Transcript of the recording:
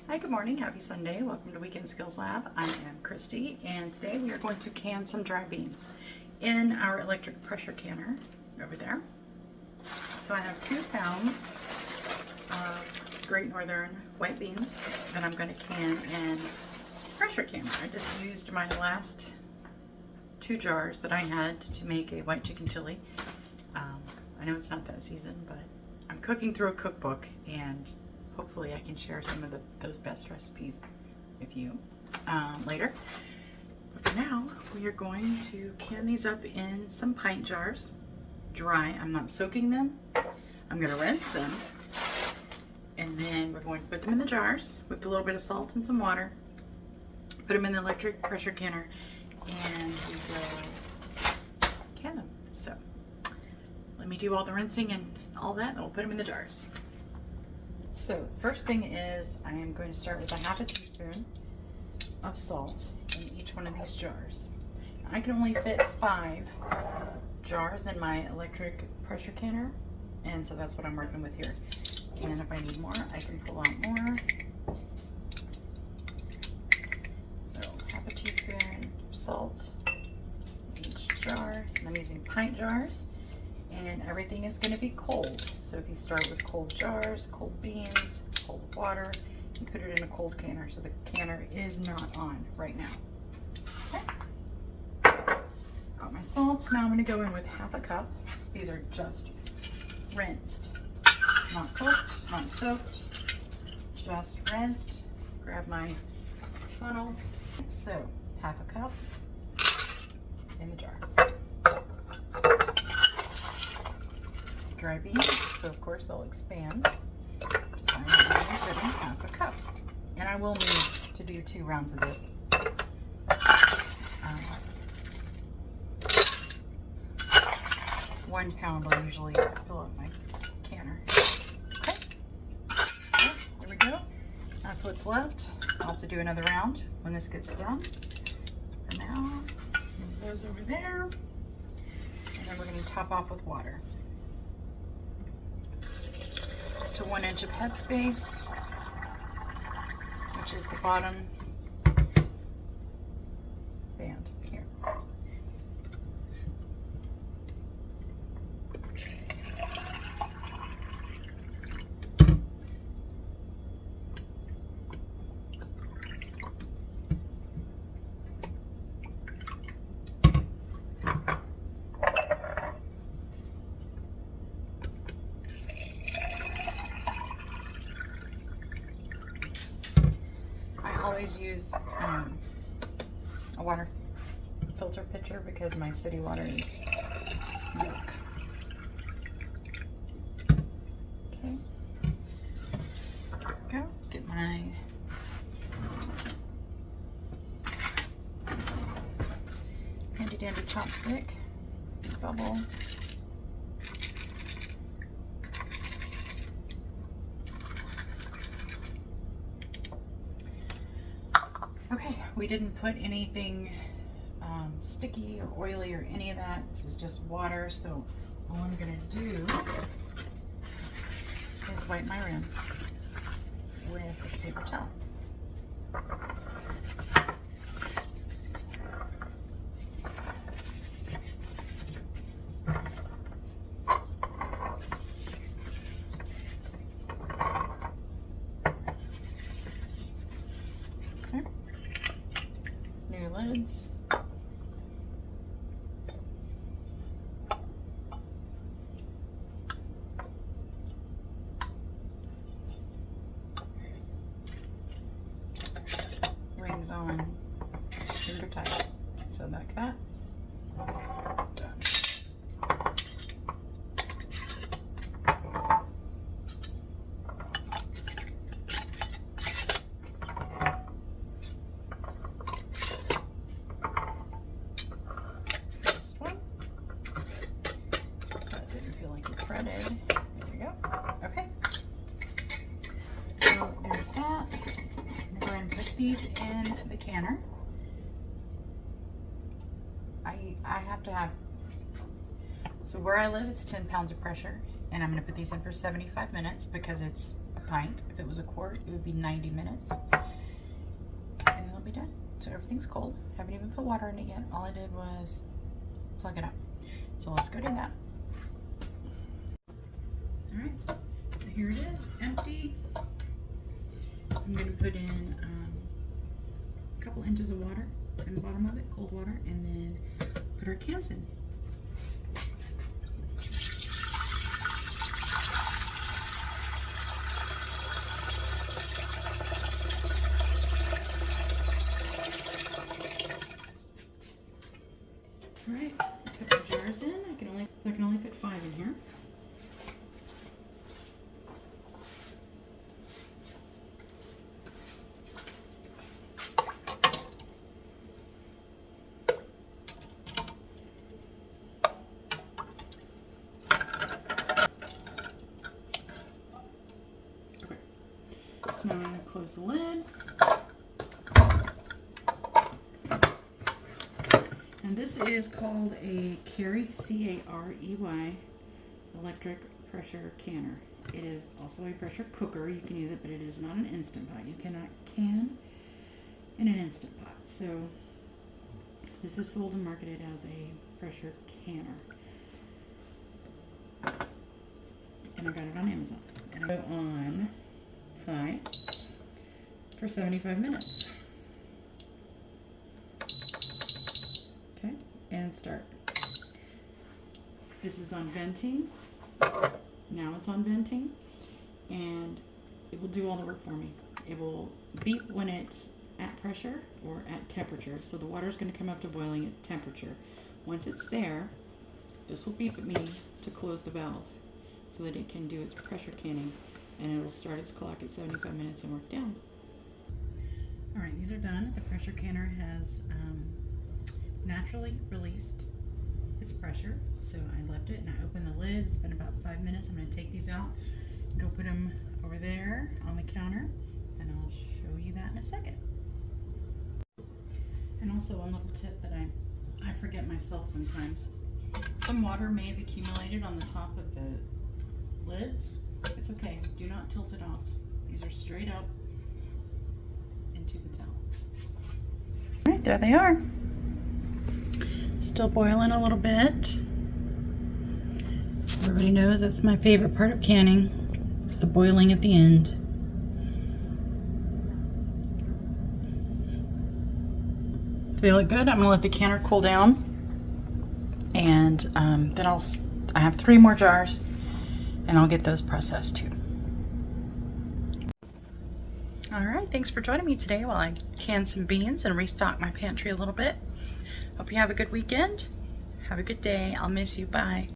Hi, good morning, happy Sunday. Welcome to Weekend Skills Lab. I am Christy, and today we are going to can some dry beans in our electric pressure canner over there. So I have 2 pounds of Great Northern white beans that I'm going to can in pressure canner. I just used my last 2 jars that I had to make a white chicken chili. I know it's not that season, but I'm cooking through a cookbook, and hopefully I can share some of those best recipes with you later. But for now, we are going to can these up in some pint jars, dry. I'm not soaking them. I'm going to rinse them, and then we're going to put them in the jars with a little bit of salt and some water, put them in the electric pressure canner, and we will can them. So let me do all the rinsing and all that, and we'll put them in the jars. So first thing is I am going to start with a half a teaspoon of salt in each one of these jars. I can only fit 5 jars in my electric pressure canner, and so that's what I'm working with here. And if I need more, I can pull out more. So half a teaspoon of salt in each jar. And I'm using pint jars, and everything is going to be cold. So if you start with cold jars, cold beans, cold water, you put it in a cold canner. So the canner is not on right now. Okay. Got my salt. Now I'm going to go in with half a cup. These are just rinsed, not cooked, not soaked, just rinsed. Grab my funnel. So half a cup in the jar. Dry beans, so of course they'll expand. I'm putting half a cup, and I will need to do 2 rounds of this. 1 pound will usually fill up my canner. Okay, there we go. That's what's left. I'll have to do another round when this gets done. For now, move those over there, and then we're going to top off with water to 1 inch of headspace, which is the bottom band here. I always use a water filter pitcher because my city water is yuck. Okay, go get my handy dandy chopstick, bubble. Okay, we didn't put anything sticky or oily or any of that. This is just water, so all I'm going to do is wipe my rims with a paper towel. Okay. New lids. Rings on, finger tight. So like that. Done. This one. That didn't feel like it threaded. There you go. Okay. So there's that. I'm going to go ahead and put these into the canner. I have to have, so where I live it's 10 pounds of pressure, and I'm going to put these in for 75 minutes because it's a pint. If it was a quart, it would be 90 minutes. And it'll be done. So everything's cold. Haven't even put water in it yet. All I did was plug it up. So let's go do that. All right, so here it is, empty. I'm going to put in a couple inches of water in the bottom of it, cold water, and then put our cans in. All right, put the jars in. I can only fit 5 in here. Now I'm going to close the lid. And this is called a Carey, C-A-R-E-Y, electric pressure canner. It is also a pressure cooker. You can use it, but it is not an Instant Pot. You cannot can in an Instant Pot. So this is sold and marketed as a pressure canner. And I got it on Amazon. And I go on high for 75 minutes. Okay, and start. This is on venting. Now it's on venting, and it will do all the work for me. It will beep when it's at pressure or at temperature. So the water is going to come up to boiling at temperature. Once it's there, this will beep at me to close the valve so that it can do its pressure canning, and it will start its clock at 75 minutes and work down. All right, these are done. The pressure canner has naturally released its pressure, so I left it and I opened the lid. It's been about 5 minutes. I'm going to take these out, go put them over there on the counter, and I'll show you that in a second. And also one little tip that I forget myself sometimes. Some water may have accumulated on the top of the lids. It's okay. Do not tilt it off. These are straight up into the towel. All right, there they are. Still boiling a little bit. Everybody knows that's my favorite part of canning. It's the boiling at the end. They look good. I'm gonna let the canner cool down, and then I have 3 more jars, and I'll get those processed too. All right, thanks for joining me today while I can some beans and restock my pantry a little bit. Hope you have a good weekend. Have a good day. I'll miss you. Bye.